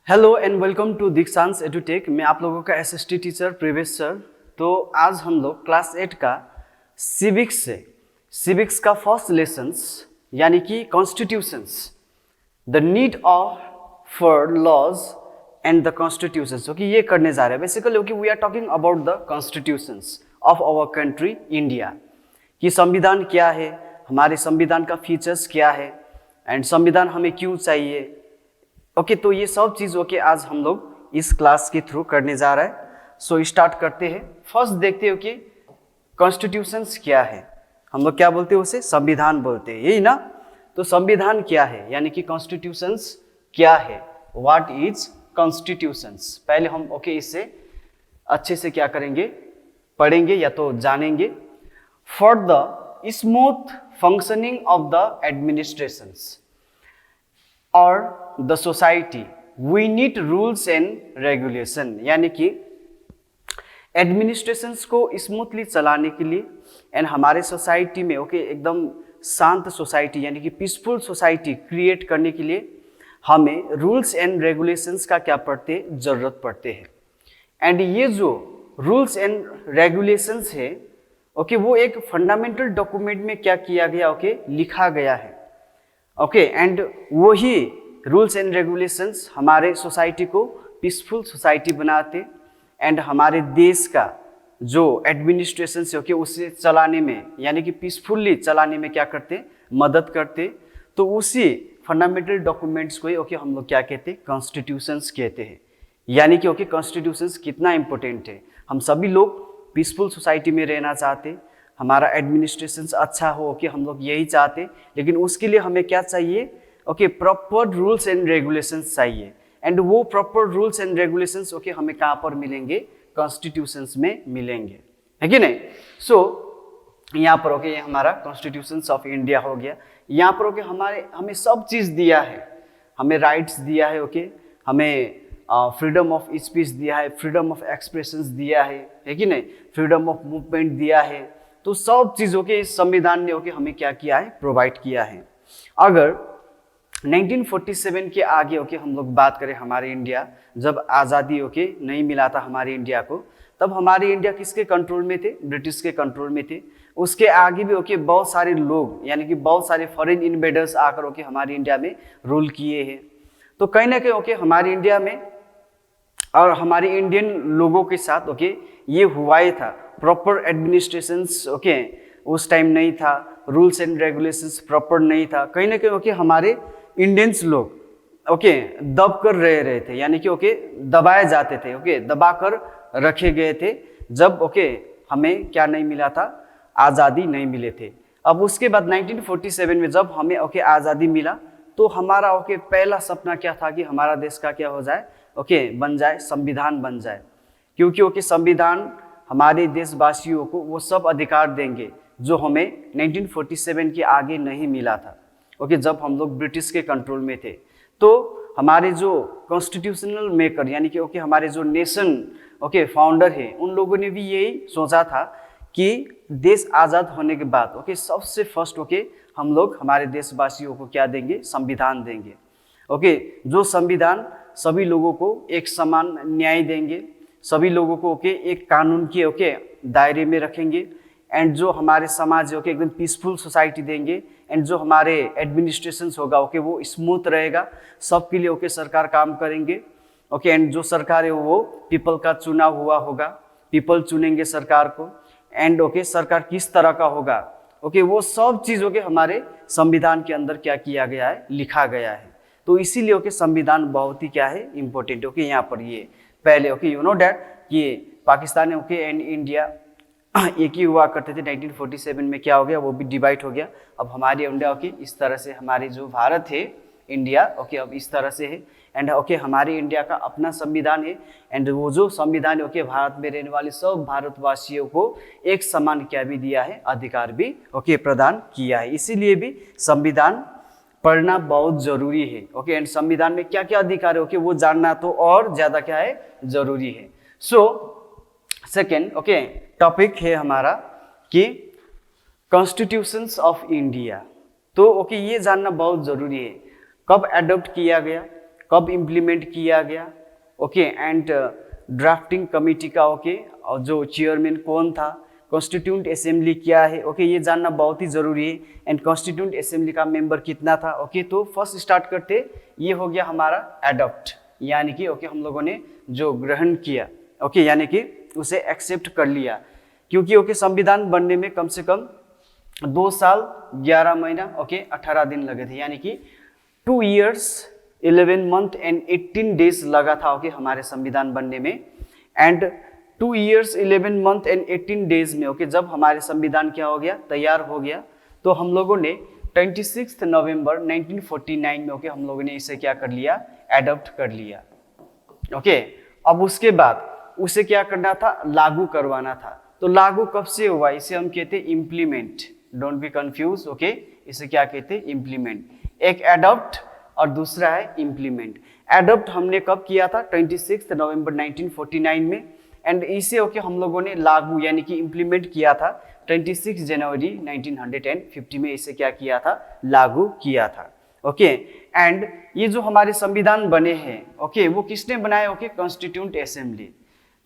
Hello and welcome to Dikshansh Edutech. मैं आप लोगों का एसएसटी टीचर प्रवेश सर। तो आज हम लोग क्लास 8 का सिविक्स का फर्स्ट लेसन्स यानी कि constitutions, the need of for laws and the constitutions, okay, ये करने जा रहे हैं। Basically okay we are talking about the constitutions of our country India, कि संविधान क्या है, हमारे संविधान का फीचर्स क्या है एंड संविधान हमें क्यों चाहिए। ओके तो ये सब चीज़ ओके आज हम लोग इस क्लास के थ्रू करने जा रहा है। सो स्टार्ट करते हैं। फर्स्ट देखते हो कि कॉन्स्टिट्यूशंस क्या है। हम लोग क्या बोलते हैं उसे? संविधान बोलते हैं, यही ना। तो संविधान क्या है यानी कि कॉन्स्टिट्यूशंस क्या है, व्हाट इज कॉन्स्टिट्यूशंस। पहले हम ओके इससे अच्छे से क्या करेंगे, पढ़ेंगे या तो जानेंगे। For the smooth functioning of the administrations और the society we need rules and regulation, यानी कि एडमिनिस्ट्रेशंस को स्मूथली चलाने के लिए एंड हमारे सोसाइटी में ओके एकदम शांत सोसाइटी यानी कि पीसफुल सोसाइटी क्रिएट करने के लिए हमें रूल्स एंड रेगुलेशंस का क्या पड़ते, जरूरत पड़ते हैं। एंड ये जो रूल्स एंड रेगुलेशंस है ओके वो एक फंडामेंटल डॉक्यूमेंट में क्या किया गया, ओके लिखा गया है। ओके एंड वही रूल्स एंड रेगुलेशंस हमारे सोसाइटी को पीसफुल सोसाइटी बनाते एंड हमारे देश का जो एडमिनिस्ट्रेशन से ओके उसे चलाने में यानी कि पीसफुली चलाने में क्या करते, मदद करते। तो उसी फंडामेंटल डॉक्यूमेंट्स को ही ओके हम लोग क्या कहते, कॉन्स्टिट्यूशंस कहते हैं। यानी कि ओके कॉन्स्टिट्यूशंस कितना इंपॉर्टेंट है। हम सभी लोग पीसफुल सोसाइटी में रहना चाहते, हमारा एडमिनिस्ट्रेशन अच्छा हो, ओके हम लोग यही चाहते, लेकिन उसके लिए हमें क्या चाहिए, okay proper rules and regulations चाहिए। एंड वो proper rules and regulations okay हमें कहाँ पर मिलेंगे, कॉन्स्टिट्यूशंस में मिलेंगे, है कि नहीं। सो यहाँ पर ओके ये हमारा कॉन्स्टिट्यूशंस ऑफ इंडिया हो गया। यहाँ पर ओके हमें सब चीज़ दिया है, हमें राइट्स दिया है, ओके हमें फ्रीडम ऑफ स्पीच दिया है, फ्रीडम ऑफ एक्सप्रेशंस दिया है कि नहीं, फ्रीडम ऑफ मूवमेंट दिया है। तो सब चीज़ों के इस संविधान ने ओके हमें क्या किया है, प्रोवाइड किया है। अगर 1947 के आगे ओके हम लोग बात करें, हमारे इंडिया जब आज़ादी ओके नहीं मिला था हमारे इंडिया को, तब हमारे इंडिया किसके कंट्रोल में थे, ब्रिटिश के कंट्रोल में थे। उसके आगे भी ओके बहुत सारे लोग यानी कि बहुत सारे फॉरेन इन्वेडर्स आकर ओके हमारे इंडिया में रूल किए हैं। तो कहीं ना कहीं ओके हमारे इंडिया में और हमारे इंडियन लोगों के साथ ओके ये हुआ ही था। प्रॉपर एडमिनिस्ट्रेशंस ओके उस टाइम नहीं था, रूल्स एंड रेगुलेशंस प्रॉपर नहीं था। कहीं ना कहीं ओके हमारे इंडियंस लोग ओके दब कर रहे थे, यानी कि ओके दबाए जाते थे, ओके दबा कर रखे गए थे जब ओके हमें क्या नहीं मिला था, आज़ादी नहीं मिले थे। अब उसके बाद 1947 में जब हमें ओके आज़ादी मिला तो हमारा ओके पहला सपना क्या था कि हमारा देश का क्या हो जाए, ओके बन जाए, संविधान बन जाए। क्योंकि ओके संविधान हमारे देशवासियों को वो सब अधिकार देंगे जो हमें 1947 के आगे नहीं मिला था, ओके जब हम लोग ब्रिटिश के कंट्रोल में थे। तो हमारे जो कॉन्स्टिट्यूशनल मेकर यानी कि ओके हमारे जो नेशन ओके फाउंडर है, उन लोगों ने भी यही सोचा था कि देश आज़ाद होने के बाद ओके सबसे फर्स्ट ओके हम लोग हमारे देशवासियों को क्या देंगे, संविधान देंगे। ओके जो संविधान सभी लोगों को एक समान न्याय देंगे, सभी लोगों को ओके एक कानून के ओके दायरे में रखेंगे एंड जो हमारे समाज ओके एकदम पीसफुल सोसाइटी देंगे एंड जो हमारे एडमिनिस्ट्रेशन होगा ओके वो स्मूथ रहेगा, सबके लिए ओके सरकार काम करेंगे, ओके एंड जो सरकार है वो पीपल का चुनाव हुआ होगा, पीपल चुनेंगे सरकार को एंड ओके सरकार किस तरह का होगा ओके वो सब चीज़ ओके हमारे संविधान के अंदर क्या किया गया है, लिखा गया है। तो इसीलिए ओके संविधान बहुत ही क्या है, इम्पोर्टेंट। ओके यहाँ पर ये पहले ओके यू नो डैट कि पाकिस्तान ओके एंड इंडिया एक ही हुआ करते थे। 1947 में क्या हो गया, वो भी डिवाइड हो गया। अब हमारी इंडिया ओके इस तरह से, हमारी जो भारत है इंडिया ओके अब इस तरह से है एंड ओके हमारी इंडिया का अपना संविधान है एंड वो जो संविधान ओके भारत में रहने वाले सब भारतवासियों को एक समान क्या भी दिया है, अधिकार भी ओके प्रदान किया है। इसीलिए भी संविधान पढ़ना बहुत जरूरी है, ओके एंड संविधान में क्या क्या अधिकार है ओके वो जानना तो और ज्यादा क्या है, जरूरी है। सो सेकेंड ओके टॉपिक है हमारा कि कॉन्स्टिट्यूशंस ऑफ इंडिया। तो ओके ये जानना बहुत जरूरी है, कब एडॉप्ट किया गया, कब इम्प्लीमेंट किया गया, ओके, एंड ड्राफ्टिंग कमिटी का, ओके, और जो चेयरमैन कौन था, कॉन्स्टिट्यूंट असेंबली क्या है, ओके, ये जानना बहुत ही ज़रूरी है, एंड कॉन्स्टिट्यूंट असेंबली का मेंबर कितना था, ओके। तो फर्स्ट स्टार्ट करते, ये हो गया हमारा एडॉप्ट, यानी कि ओके हम लोगों ने जो ग्रहण किया, ओके, यानी कि उसे एक्सेप्ट कर लिया, क्योंकि ओके संविधान बनने में कम से कम 2 साल 11 महीना, ओके, 18 दिन लगे थे, यानी कि 2 years 11 month and 18 days लगा था, ओके, हमारे संविधान बनने में। And 2 years 11 month and 18 days में, ओके, जब हमारे संविधान क्या हो गया, तैयार हो गया, तो हम लोगों ने 26 नवंबर 1949 में, ओके, हम लोगों ने इसे क्या कर लिया, एडॉप्ट कर लिया, ओके। अब उसके बाद उसे क्या करना था, लागू करवाना था। तो लागू कब से हुआ, इसे हम कहते हैं implement, don't be confuse, okay, इसे क्या कहते हैं, इम्प्लीमेंट। एक एडॉप्ट और दूसरा है इम्प्लीमेंट। एडॉप्ट हमने कब किया था, 26 नवंबर 1949 में, एंड इसे ओके हम लोगों ने लागू यानी कि इम्प्लीमेंट किया था 26 जनवरी 1950 में, इसे क्या किया था, लागू किया था, ओके। एंड ये जो हमारे संविधान बने हैं, ओके, वो किसने बनाए, ओके, कॉन्स्टिट्यूंट असेंबली।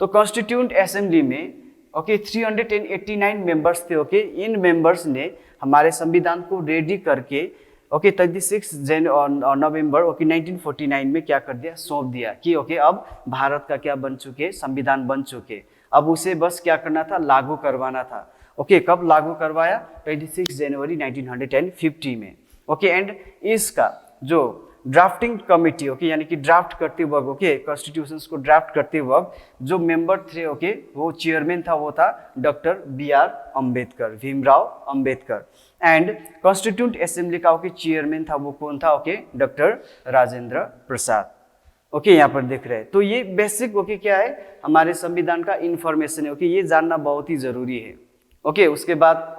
तो कॉन्स्टिट्यूंट असेंबली में, ओके, 389 मेंबर्स थे, ओके। इन मेंबर्स ने हमारे संविधान को रेडी करके, ओके, 36 नवंबर, ओके, 1949 में क्या कर दिया, सौंप दिया कि ओके अब भारत का क्या बन चुके, संविधान बन चुके, अब उसे बस क्या करना था, लागू करवाना था, ओके। कब लागू करवाया, 26 जनवरी 1950 में, ओके। एंड इसका जो ड्राफ्टिंग कमिटी, ओके, यानी कि ड्राफ्ट करते वक्त, ओके, कॉन्स्टिट्यूशंस को ड्राफ्ट करते वक्त जो मेंबर थे, ओके, वो चेयरमैन था, वो था doctor BR Ambedkar, Bhimrao Ambedkar. And constituent assembly का, ओके, चेयरमैन था, वो कौन था, okay, doctor Rajendra Prasad, okay, यहाँ पर देख रहे हैं। तो ये बेसिक, ओके, क्या है, हमारे संविधान का इंफॉर्मेशन है, ओके, ये जानना बहुत ही जरूरी है, ओके। उसके बाद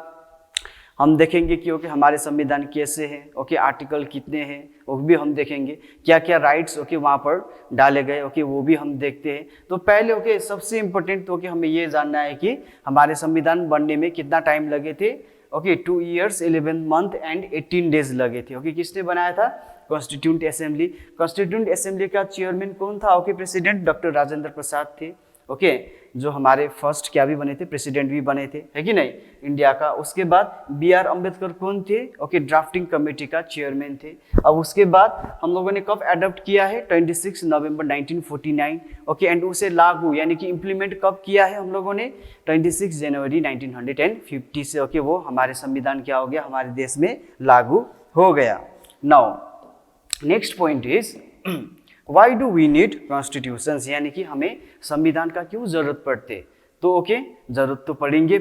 हम देखेंगे कि ओके हमारे संविधान कैसे हैं, ओके, आर्टिकल कितने हैं वो भी हम देखेंगे, क्या क्या राइट्स, ओके, वहाँ पर डाले गए, ओके, वो भी हम देखते हैं। तो पहले, ओके, सबसे इम्पोर्टेंट, ओके, हमें ये जानना है कि हमारे संविधान बनने में कितना टाइम लगे थे, okay, 2 years 11 month and 18 days लगे थे, ओके। किसने बनाया था, कॉन्स्टिट्यूंट असेंबली। कॉन्स्टिट्यूंट असेंबली का चेयरमैन कौन था, okay, president doctor Rajendra Prasad थे, ओके, जो हमारे फर्स्ट क्या भी बने थे, प्रेसिडेंट भी बने थे, है कि नहीं, इंडिया का। उसके बाद BR अम्बेडकर कौन थे, ओके, ड्राफ्टिंग कमेटी का चेयरमैन थे। अब उसके बाद हम लोगों ने कब अडॉप्ट किया है, 26 नवंबर 1949, ओके। एंड उसे लागू यानी कि इम्प्लीमेंट कब किया है हम लोगों ने, 26 जनवरी 1950 से, ओके, वो हमारे संविधान क्या हो गया, हमारे देश में लागू हो गया। Now next point is why do we need constitutions, यानी कि हमें संविधान का क्यों जरूरत पड़ते। तो ओके, जरूरत तो पड़ेंगे।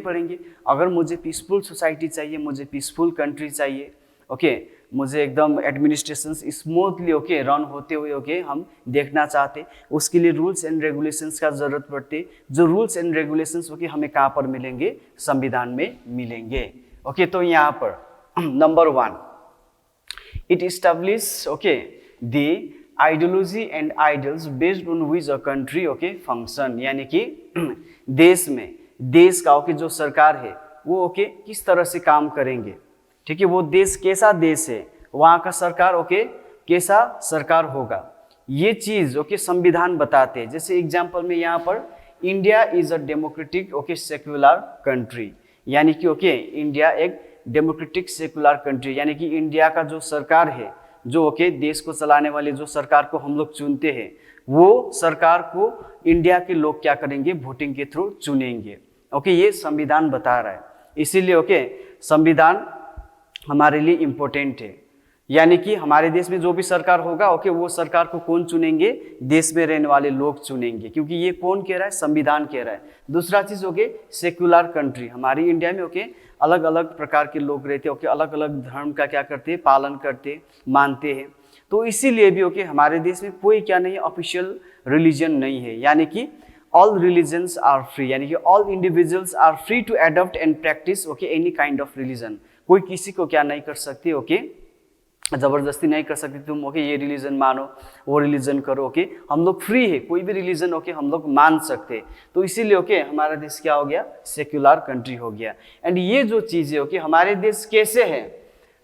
अगर मुझे पीसफुल सोसाइटी चाहिए, मुझे पीसफुल कंट्री चाहिए, ओके, मुझे एकदम एडमिनिस्ट्रेशन स्मूथली, ओके, रन होते हुए, ओके, हम देखना चाहते, उसके लिए रूल्स एंड रेगुलेशंस का जरूरत पड़ते। जो रूल्स एंड रेगुलेशंस, ओके, हमें कहाँ पर मिलेंगे, संविधान में मिलेंगे, ओके। तो यहाँ पर number 1, it establish, okay, the ideology and ideals based on which a country, okay, function, यानी कि देश में, देश का, ओके, जो सरकार है वो, ओके, किस तरह से काम करेंगे, ठीक है, वो देश कैसा देश है, वहाँ का सरकार, ओके, कैसा सरकार होगा, ये चीज, ओके, संविधान बताते हैं। जैसे एग्जाम्पल में यहाँ पर India is a democratic, okay, secular country, यानी कि ओके, इंडिया एक डेमोक्रेटिक सेक्युलर कंट्री, यानी कि इंडिया का जो सरकार है, जो ओके देश को चलाने वाले जो सरकार को हम लोग चुनते हैं, वो सरकार को इंडिया के लोग क्या करेंगे, वोटिंग के थ्रू चुनेंगे, ओके, ये संविधान बता रहा है। इसीलिए ओके, संविधान हमारे लिए इम्पोर्टेंट है, यानी कि हमारे देश में जो भी सरकार होगा, ओके, वो सरकार को कौन चुनेंगे, देश में रहने वाले लोग चुनेंगे, क्योंकि ये कौन कह रहा है, संविधान कह रहा है। दूसरा चीज, ओके, सेक्युलर कंट्री, हमारी इंडिया में, ओके, अलग अलग प्रकार के लोग रहते हैं, ओके, अलग अलग धर्म का क्या करते हैं, पालन करते, मानते हैं। तो इसीलिए भी ओके, हमारे देश में कोई क्या नहीं है, ऑफिशियल रिलीजन नहीं है, यानी कि ऑल रिलीजन्स आर फ्री, यानी कि all individuals are free to adopt and practise, okay, any kind of religion. कोई किसी को क्या नहीं कर सकते, ओके, जबरदस्ती नहीं कर सकते, तुम ओके ये रिलीजन मानो, वो रिलीजन करो, ओके, हम लोग फ्री है, कोई भी रिलीजन, ओके, हम लोग मान सकते। तो इसीलिए ओके, हमारा देश क्या हो गया, सेक्युलर कंट्री हो गया। एंड ये जो चीजें, ओके, हमारे देश कैसे है,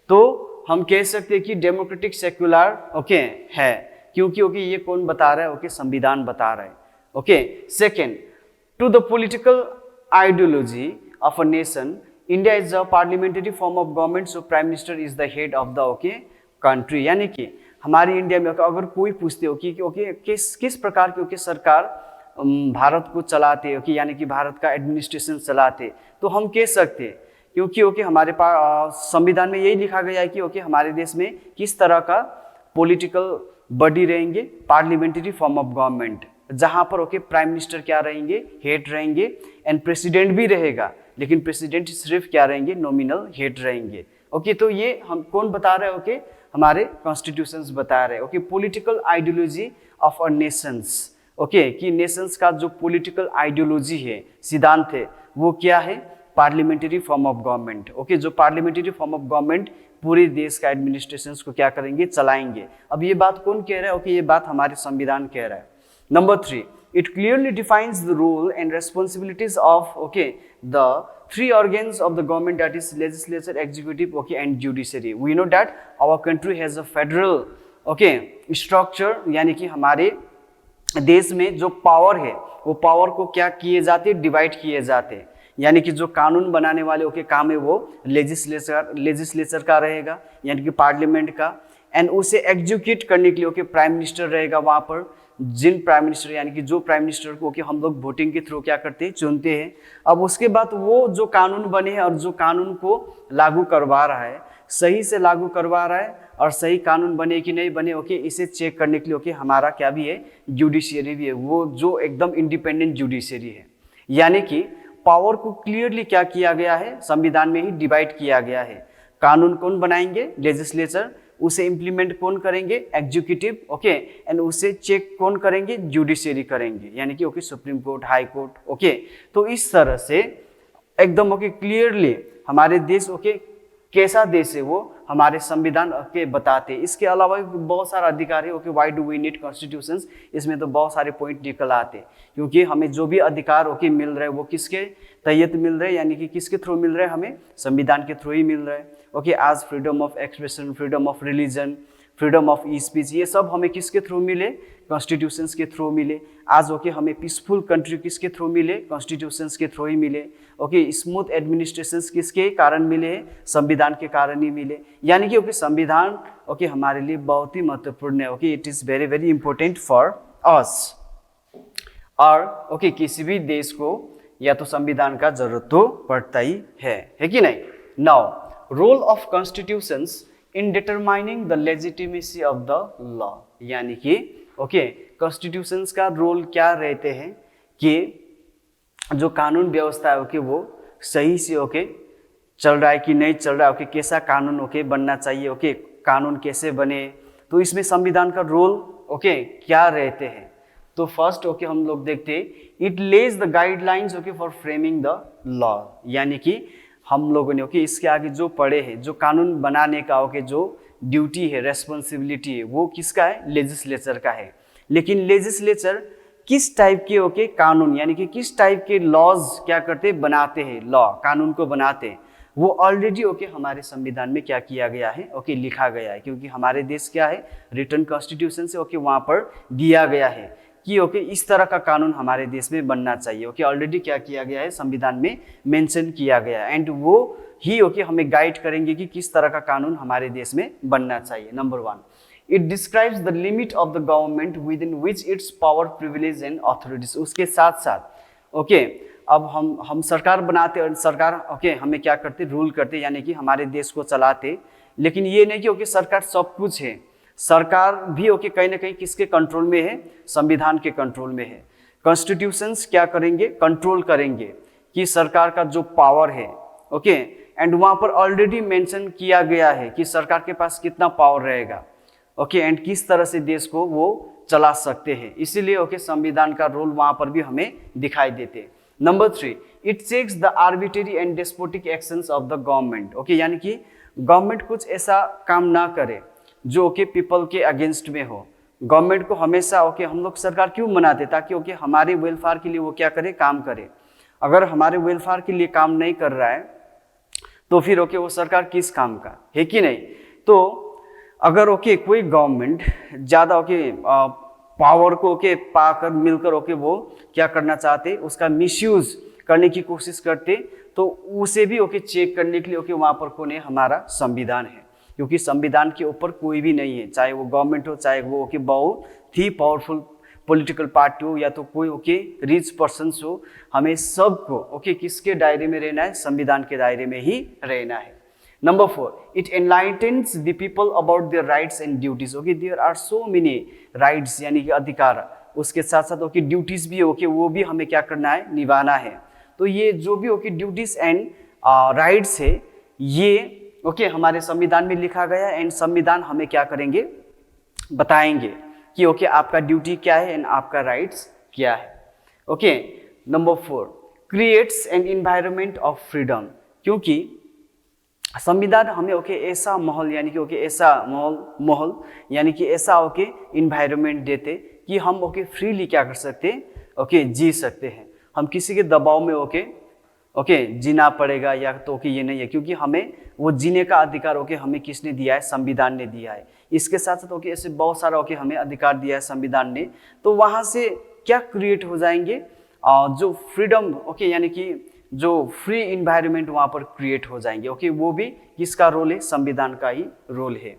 तो हम कह सकते हैं कि डेमोक्रेटिक सेक्युलर, ओके, है, क्योंकि ओके ये कौन बता रहा है, ओके संविधान बता रहा है। Okay second, to the political ideology of a nation, India is a parliamentary form of government, so prime minister is the head of the okay country. यानी कि हमारी इंडिया में अगर कोई पूछते हो कि ओके किस प्रकार की ओके सरकार भारत को चलाते हो, कि यानी कि भारत का एडमिनिस्ट्रेशन चलाते, तो हम कह सकते हैं क्योंकि ओके हमारे पास संविधान में यही लिखा गया है कि ओके हमारे देश में किस तरह का पॉलिटिकल बॉडी रहेंगे, पार्लियामेंट्री फॉर्म ऑफ गवर्नमेंट, जहां पर ओके प्राइम मिनिस्टर क्या रहेंगे, हेड रहेंगे, एंड प्रेसिडेंट भी रहेगा, लेकिन प्रेसिडेंट सिर्फ क्या रहेंगे, नॉमिनल हेड रहेंगे। ओके तो ये हम कौन बता रहे हैं, ओके हमारे कॉन्स्टिट्यूशंस बता रहे हैं। Okay political ideology of a Nations, okay कि नेशंस का जो पॉलिटिकल आइडियोलॉजी है, सिद्धांत है, वो क्या है, parliamentary form of government. Okay जो पार्लियामेंट्री फॉर्म ऑफ गवर्नमेंट पूरे देश का एडमिनिस्ट्रेशन को क्या करेंगे, चलाएंगे। अब ये बात कौन कह रहा है, ओके ये बात हमारे संविधान कह रहा है। Number 3, it clearly defines the role and responsibilities of okay the three organs of the government, that is legislature, executive, okay and judiciary. We know that our country has a federal okay structure, यानी कि हमारे देश में जो power है वो power को क्या किए जाते, डिवाइड किए जाते हैं। यानी कि जो कानून बनाने वाले ओके काम है वो लेजिस्लेचर का रहेगा, यानी कि पार्लियामेंट का, एंड उसे एग्जीक्यूट करने के लिए ओके प्राइम मिनिस्टर रहेगा वहाँ पर। जिन प्राइम मिनिस्टर यानी कि जो प्राइम मिनिस्टर को कि हम लोग वोटिंग के थ्रू क्या करते हैं, चुनते हैं। अब उसके बाद वो जो कानून बने हैं और जो कानून को लागू करवा रहा है, सही से लागू करवा रहा है और सही कानून बने कि नहीं बने, ओके इसे चेक करने के लिए ओके हमारा क्या भी है, जुडिशियरी भी है, वो जो एकदम इंडिपेंडेंट जुडिशियरी है। यानी कि पावर को क्लियरली क्या किया गया है, संविधान में ही डिवाइड किया गया है। कानून कौन बनाएंगे, लेजिस्लेचर, उसे इंप्लीमेंट कौन करेंगे, एग्जीक्यूटिव, ओके एंड उसे चेक कौन करेंगे, जुडिशियरी करेंगे, यानी कि okay supreme court, high court. Okay तो इस तरह से एकदम ओके क्लियरली हमारे देश ओके कैसा देश है वो हमारे संविधान के बताते हैं। इसके अलावा बहुत सारा अधिकार है। Okay why do we need constitutions, इसमें तो बहुत सारे पॉइंट निकल आते हैं, क्योंकि हमें जो भी अधिकार ओके मिल रहे हैं वो किसके तहत मिल रहे हैं, यानी कि किसके थ्रू मिल रहे हैं, हमें संविधान के थ्रू ही मिल रहे हैं। ओके आज freedom of expression, freedom of religion, freedom of speech, ये सब हमें किसके थ्रू मिले, कॉन्स्टिट्यूशंस के थ्रू मिले। आज ओके हमें पीसफुल कंट्री किसके थ्रू मिले, कॉन्स्टिट्यूशंस के थ्रू ही मिले। ओके स्मूथ एडमिनिस्ट्रेशंस किसके कारण मिले हैं, संविधान के कारण ही मिले। यानी कि ओके संविधान ओके हमारे लिए बहुत ही महत्वपूर्ण है। Okay it is very very important for us. और ओके किसी भी देश को या तो संविधान का जरूरत तो पड़ता ही है कि नहीं। Now role of constitutions in determining the legitimacy of the law, यानी कि ओके कॉन्स्टिट्यूशंस का रोल क्या रहते हैं कि जो कानून व्यवस्था है ओके वो सही से ओके चल रहा है कि नहीं चल रहा है, ओके कैसा कानून ओके बनना चाहिए, ओके कानून कैसे बने, तो इसमें संविधान का रोल ओके क्या रहते हैं। तो फर्स्ट ओके हम लोग देखते हैं it Lay's the guidelines okay for framing the law, यानी कि हम लोगों ने ओके इसके आगे जो पढ़े हैं, जो कानून बनाने का ओके जो ड्यूटी है, रेस्पॉन्सिबिलिटी है, वो किसका है, लेजिस्लेचर का है। लेकिन लेजिस्लेचर किस टाइप के ओके कानून यानी कि किस टाइप के लॉज क्या करते बनाते हैं, लॉ कानून को बनाते हैं, वो ऑलरेडी ओके हमारे संविधान में क्या किया गया है, ओके लिखा गया है। क्योंकि हमारे देश क्या है, रिटर्न कॉन्स्टिट्यूशन से ओके वहाँ पर दिया गया है कि ओके इस तरह का कानून हमारे देश में बनना चाहिए। ओके ऑलरेडी क्या किया गया है, संविधान में मेंशन किया गया है, एंड वो ही ओके हमें गाइड करेंगे कि किस तरह का कानून हमारे देश में बनना चाहिए। Number 1, it describes the limit of the government with in which it's power, privilege and authorities. उसके साथ साथ ओके अब हम सरकार बनाते और सरकार ओके हमें क्या करते, रूल करते, यानी कि हमारे देश को चलाते। लेकिन ये नहीं कि ओके सरकार सब कुछ है, सरकार भी ओके कहीं ना कहीं किसके कंट्रोल में है, संविधान के कंट्रोल में है। कॉन्स्टिट्यूशंस क्या करेंगे, कंट्रोल करेंगे कि सरकार का जो पावर है ओके, एंड वहाँ पर ऑलरेडी मेंशन किया गया है कि सरकार के पास कितना पावर रहेगा ओके, एंड किस तरह से देश को वो चला सकते हैं। इसीलिए ओके संविधान का रोल वहाँ पर भी हमें दिखाई देते हैं। Number 3, it checks the arbitrary and despotic actions of the government. Okay यानी कि गवर्नमेंट कुछ ऐसा काम ना करे जो ओके पीपल के अगेंस्ट में हो। गवर्नमेंट को हमेशा ओके हम लोग सरकार क्यों बनाते, ताकि ओके हमारे वेलफेयर के लिए वो क्या करे, काम करे। अगर हमारे वेलफेयर के लिए काम नहीं कर रहा है तो फिर ओके वो सरकार किस काम का है कि नहीं। तो अगर ओके कोई गवर्नमेंट ज़्यादा ओके पावर को ओके पाकर मिलकर ओके वो क्या करना चाहते, उसका मिसयूज करने की कोशिश करते, तो उसे भी ओके चेक करने के लिए ओके वहाँ पर कौन है, हमारा संविधान है। क्योंकि संविधान के ऊपर कोई भी नहीं है, चाहे वो गवर्नमेंट हो, चाहे वो ओके बहुत ही पावरफुल पॉलिटिकल पार्टी हो, या तो कोई ओके रिच पर्सन्स हो, हमें सबको ओके किसके दायरे में रहना है, संविधान के दायरे में ही रहना है। Number 4, it enlightens the people about their rights and duties. Okay, there are so many rights यानी कि अधिकार, उसके साथ साथ ओके ड्यूटीज भी ओके वो भी हमें क्या करना है, निभाना है। तो ये जो भी ओके ड्यूटीज एंड राइट्स है, ये ओके हमारे संविधान में लिखा गया है, एंड संविधान हमें क्या करेंगे, बताएंगे कि ओके आपका ड्यूटी क्या है एंड आपका राइट्स क्या है। Okay, number 4, creates an environment of freedom. क्योंकि संविधान हमें ओके ऐसा माहौल यानी कि ओके ऐसा माहौल यानी कि ऐसा ओके इन्वायरमेंट देते कि हम ओके फ्रीली क्या कर सकते, ओके जी सकते हैं। हम किसी के दबाव में ओके जीना पड़ेगा या तो ओके ये नहीं है, क्योंकि हमें वो जीने का अधिकार ओके हमें किसने दिया है, संविधान ने दिया है। इसके साथ साथ ओके ऐसे बहुत सारा ओके हमें अधिकार दिया है संविधान ने। तो वहाँ से क्या क्रिएट हो जाएंगे, जो फ्रीडम ओके यानी कि जो फ्री इन्वायरमेंट वहाँ पर क्रिएट हो जाएंगे। ओके, वो भी किसका रोल है, संविधान का ही रोल है।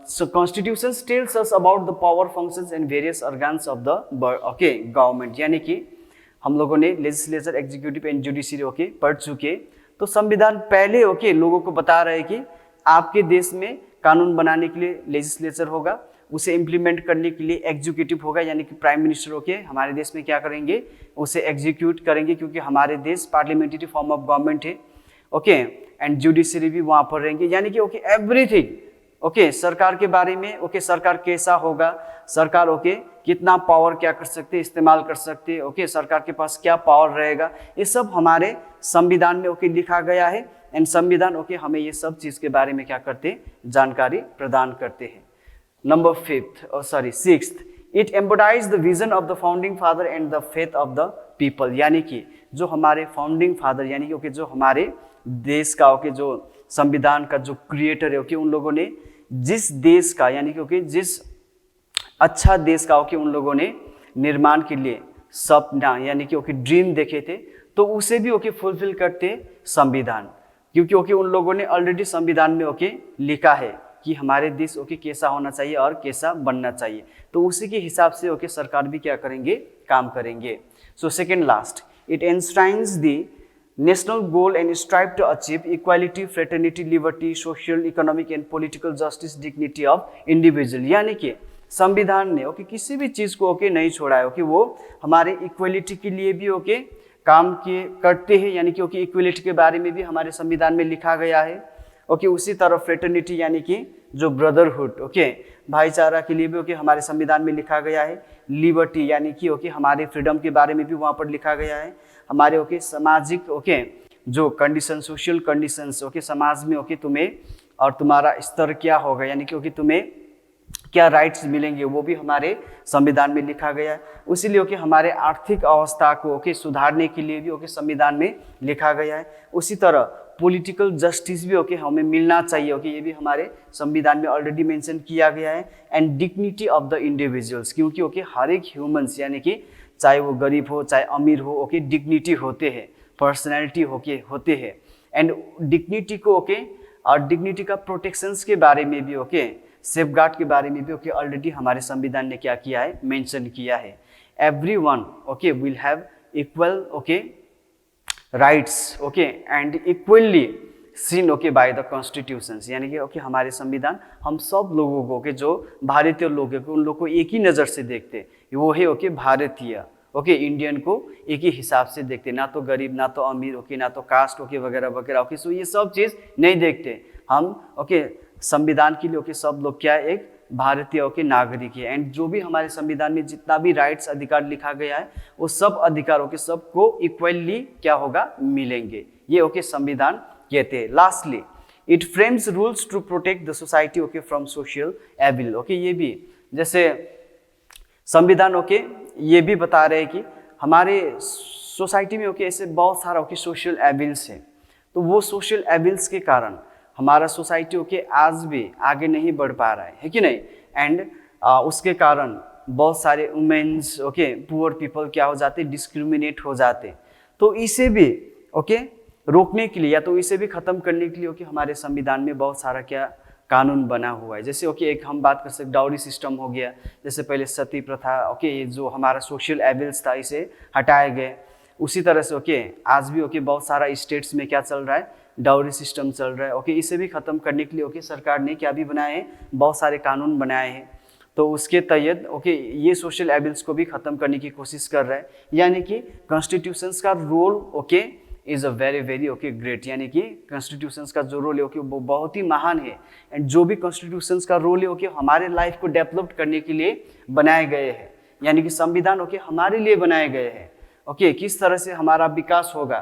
So constitution tells us about the power functions and various organs of the okay government, यानी कि हम लोगों ने legislature, executive and judiciary okay पढ़ चुके। तो संविधान पहले ओके लोगों को बता रहे हैं कि आपके देश में कानून बनाने के लिए लेजिस्लेचर होगा, उसे इम्प्लीमेंट करने के लिए एग्जीक्यूटिव होगा, यानी कि प्राइम मिनिस्टर ओके हमारे देश में क्या करेंगे, उसे एग्जीक्यूट करेंगे, क्योंकि हमारे देश पार्लियामेंट्री फॉर्म ऑफ गवर्नमेंट है। ओके, एंड जुडिशरी भी वहाँ पर रहेंगे, यानी कि ओके एवरीथिंग ओके सरकार के बारे में, ओके सरकार कैसा होगा, सरकार ओके कितना पावर क्या कर सकते, इस्तेमाल कर सकते, ओके सरकार के पास क्या पावर रहेगा, ये सब हमारे संविधान में ओके लिखा गया है। एंड संविधान ओके हमें ये सब चीज़ के बारे में क्या करते, जानकारी प्रदान करते हैं। Number 6th, it embodies the vision of the founding father and the faith of the people। यानी कि जो हमारे फाउंडिंग फादर यानी कि ओके जो हमारे देश का ओके जो संविधान का जो क्रिएटर है ओके, उन लोगों ने जिस देश का यानी कि ओके जिस अच्छा देश का ओके उन लोगों ने निर्माण के लिए सपना यानी कि ओके ड्रीम देखे थे, तो उसे भी ओके फुलफिल करते संविधान, क्योंकि ओके उन लोगों ने ऑलरेडी संविधान में ओके लिखा है कि हमारे देश ओके कैसा होना चाहिए और कैसा बनना चाहिए। तो उसी के हिसाब से ओके सरकार भी क्या करेंगे, काम करेंगे। So second last, it enshrines the national goal and strive to achieve equality, fraternity, liberty, social, economic and political justice, dignity of individual. यानी कि संविधान ने ओके किसी भी चीज़ को ओके नहीं छोड़ा है, ओके वो हमारे इक्वलिटी के लिए भी ओके काम करते हैं, यानी कि ओके इक्वलिटी के बारे में भी हमारे संविधान में लिखा गया है। ओके, उसी तरह फ्रेटर्निटी यानी कि जो ब्रदरहुड ओके भाईचारा के लिए भी ओके हमारे संविधान में लिखा गया है। लिबर्टी यानी कि ओके हमारे फ्रीडम के बारे में भी वहाँ पर लिखा गया है। हमारे ओके सामाजिक ओके जो कंडीशन, सोशल कंडीशंस ओके समाज में ओके तुम्हें और तुम्हारा स्तर क्या होगा, यानी कि ओके तुम्हें क्या राइट्स मिलेंगे, वो भी हमारे संविधान में लिखा गया है। उसीलिए ओके हमारे आर्थिक अवस्था को ओके सुधारने के लिए भी ओके संविधान में लिखा गया है। उसी तरह पॉलिटिकल जस्टिस भी ओके हमें मिलना चाहिए, ओके ये भी हमारे संविधान में ऑलरेडी मेंशन किया गया है। And dignity of the individuals, क्योंकि ओके हर एक ह्यूमंस यानी कि चाहे वो गरीब हो चाहे अमीर हो ओके डिग्निटी होते हैं, पर्सनैलिटी ओके होते हैं। एंड डिग्निटी को ओके और डिग्निटी का प्रोटेक्शंस के बारे में भी ओके सेफगार्ड के बारे में भी ओके ऑलरेडी हमारे संविधान ने क्या किया है, मेंशन किया है। Everyone okay will have equal okay rights okay and equally seen okay by the constitutions, यानी कि ओके हमारे संविधान हम सब लोगों को जो भारतीय लोग हैं उन लोग को एक ही नज़र से देखते, वो है ओके भारतीय ओके इंडियन को एक ही हिसाब से देखते, ना तो गरीब ना तो अमीर ओके ना तो कास्ट ओके वगैरह वगैरह ओके। सो ये सब चीज़ नहीं देखते हम ओके। संविधान के लिए ओके सब लोग क्या है, एक भारतीय ओके नागरिक है। एंड जो भी हमारे संविधान में जितना भी राइट्स अधिकार लिखा गया है वो सब अधिकारों के सबको इक्वली क्या होगा, मिलेंगे। ये ओके संविधान कहते हैं। Lastly, it frames rules to protect the society okay from social evil. Okay, ये भी जैसे संविधान ओके ये भी बता रहे हैं कि हमारे सोसाइटी में ओके ऐसे बहुत सारा ओके सोशल एविल्स है, तो वो सोशल एविल्स के कारण हमारा सोसाइटी ओके आज भी आगे नहीं बढ़ पा रहा है कि नहीं। एंड उसके कारण बहुत सारे वुमेन्स ओके पुअर पीपल क्या हो जाते, डिस्क्रिमिनेट हो जाते। तो इसे भी ओके रोकने के लिए या तो इसे भी खत्म करने के लिए ओके हमारे संविधान में बहुत सारा क्या कानून बना हुआ है। जैसे ओके एक हम बात कर सकते डाउरी सिस्टम हो गया, जैसे पहले सती प्रथा ओके ये जो हमारा सोशल एविल्स था इसे हटाए गए। उसी तरह से ओके आज भी ओके बहुत सारा स्टेट्स में क्या चल रहा है, डाउरी सिस्टम चल रहा है। ओके इसे भी खत्म करने के लिए ओके सरकार ने क्या भी बनाए हैं, बहुत सारे कानून बनाए हैं। तो उसके तहत ओके ये सोशल एविल्स को भी खत्म करने की कोशिश कर रहा है। यानी कि कॉन्स्टिट्यूशंस का role okay is a very very okay great, यानी कि कॉन्स्टिट्यूशंस का जो रोल है ओके वो बहुत ही महान है। एंड जो भी कॉन्स्टिट्यूशंस का रोल है ओके हमारे लाइफ को डेवलप करने के लिए बनाए गए हैं। यानी कि संविधान ओके हमारे लिए बनाए गए हैं। ओके किस तरह से हमारा विकास होगा,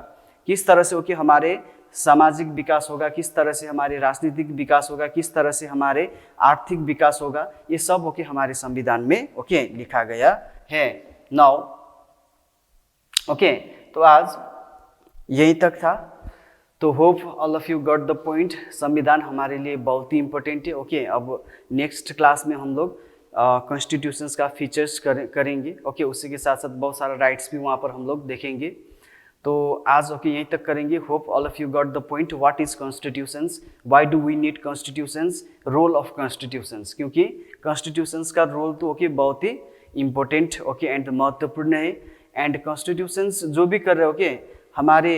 किस तरह से ओके हमारे सामाजिक विकास होगा, किस तरह से हमारे राजनीतिक विकास होगा, किस तरह से हमारे आर्थिक विकास होगा, ये सब ओके हमारे संविधान में ओके लिखा गया है। नाउ ओके तो आज यही तक था। तो hope all of you got the point. संविधान हमारे लिए बहुत ही इंपॉर्टेंट है। ओके अब नेक्स्ट क्लास में हम लोग कॉन्स्टिट्यूशंस का फीचर्स करेंगे। ओके उसी के साथ साथ बहुत सारा राइट्स भी वहाँ पर हम लोग देखेंगे। तो आज ओके यहीं तक करेंगे। Hope all of you got the point. What is constitutions, why do we need constitutions, role of constitutions, क्योंकि कॉन्स्टिट्यूशंस का रोल तो ओके बहुत ही इंपॉर्टेंट ओके एंड महत्वपूर्ण है। एंड कॉन्स्टिट्यूशंस जो भी कर रहे हो ओके हमारे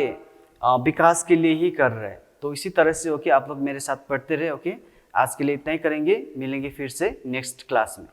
विकास के लिए ही कर रहे हैं। तो इसी तरह से ओके आप लोग मेरे साथ पढ़ते रहे। ओके आज के लिए इतना ही करेंगे, मिलेंगे फिर से नेक्स्ट क्लास में।